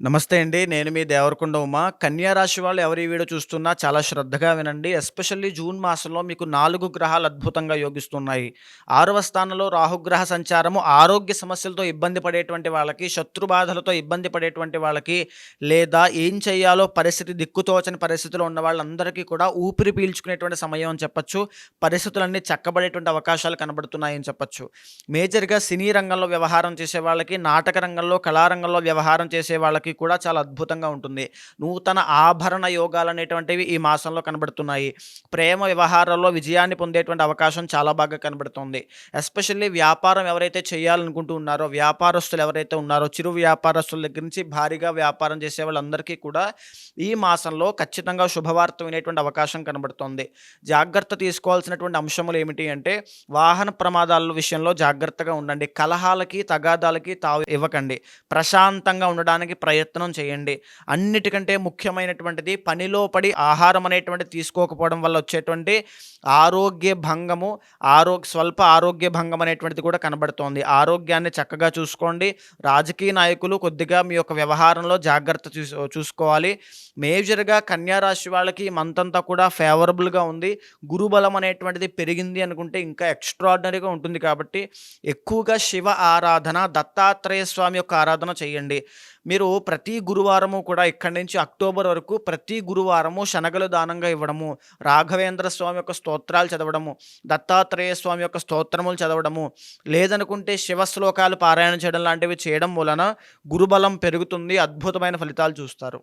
నమస్తే అండి. నేను మీ దేవరకొండ ఉమా. కన్యా రాశి వాళ్ళు ఎవరు ఈ వీడియో చూస్తున్నా చాలా శ్రద్ధగా వినండి. ఎస్పెషల్లీ జూన్ మాసంలో మీకు 4 గ్రహాలు అద్భుతంగా యోగిస్తున్నాయి. 6వ స్థానంలో రాహుగ్రహ సంచారము ఆరోగ్య సమస్యలతో ఇబ్బంది పడేటువంటి వాళ్ళకి, శత్రు బాధలతో ఇబ్బంది పడేటువంటి వాళ్ళకి, లేదా ఏం చేయాలో పరిస్థితి దిక్కుతోచని పరిస్థితిలో ఉన్న వాళ్ళందరికీ కూడా ఊపిరి పీల్చుకునేటువంటి సమయం అని చెప్పొచ్చు. పరిస్థితులన్నీ చక్కబడేటువంటి అవకాశాలు కనబడుతున్నాయని చెప్పొచ్చు. మేజర్‌గా సినీ రంగంలో వ్యవహారం చేసే వాళ్ళకి, నాటక రంగంలో, కళారంగంలో వ్యవహారం చేసే వాళ్ళకి కూడా చాలా అద్భుతంగా ఉంటుంది. నూతన ఆభరణ యోగాలనేటువంటివి ఈ మాసంలో కనబడుతున్నాయి. ప్రేమ వ్యవహారాల్లో విజయాన్ని పొందేటువంటి అవకాశం చాలా బాగా కనబడుతుంది. ఎస్పెషల్లీ వ్యాపారం ఎవరైతే చేయాలనుకుంటూ ఉన్నారో, వ్యాపారస్తులు ఎవరైతే ఉన్నారో, చిరు వ్యాపారస్తుల దగ్గర నుంచి భారీగా వ్యాపారం చేసే వాళ్ళందరికీ కూడా ఈ మాసంలో ఖచ్చితంగా శుభవార్త వినేటువంటి అవకాశం కనబడుతోంది. జాగ్రత్త తీసుకోవాల్సినటువంటి అంశములు ఏమిటి అంటే, వాహన ప్రమాదాల విషయంలో జాగ్రత్తగా ఉండండి. కలహాలకి, తగాదాలకి తావు ఇవ్వకండి. ప్రశాంతంగా ఉండడానికి ప్రయత్నం చేయండి. అన్నిటికంటే ముఖ్యమైనటువంటిది పనిలో పడి ఆహారం అనేటువంటిది తీసుకోకపోవడం వల్ల వచ్చేటువంటి ఆరోగ్య భంగము, స్వల్ప ఆరోగ్య భంగం అనేటువంటిది కూడా కనబడుతోంది. ఆరోగ్యాన్ని చక్కగా చూసుకోండి. రాజకీయ నాయకులు కొద్దిగా మీ యొక్క వ్యవహారంలో జాగ్రత్త చూసుకోవాలి. మేజర్‌గా కన్యా రాశి వాళ్ళకి ఈ మంత్ అంతా కూడా ఫేవరబుల్‌గా ఉంది. గురుబలం అనేటువంటిది పెరిగింది అనుకుంటే ఇంకా ఎక్స్‌ట్రార్డినరీగా ఉంటుంది కాబట్టి ఎక్కువగా శివ ఆరాధన, దత్తాత్రేయ స్వామి యొక్క ఆరాధన చేయండి. మీరు ప్రతి గురువారము కూడా ఇక్కడి నుంచి అక్టోబర్ వరకు ప్రతి గురువారము శనగలు దానంగా ఇవ్వడము, రాఘవేంద్ర స్వామి యొక్క స్తోత్రాలు చదవడము, దత్తాత్రేయ స్వామి యొక్క స్తోత్రములు చదవడము, లేదనుకుంటే శివ శ్లోకాలు పారాయణ చేయడం లాంటివి చేయడం వలన గురుబలం పెరుగుతుంది. అద్భుతమైన ఫలితాలు చూస్తారు.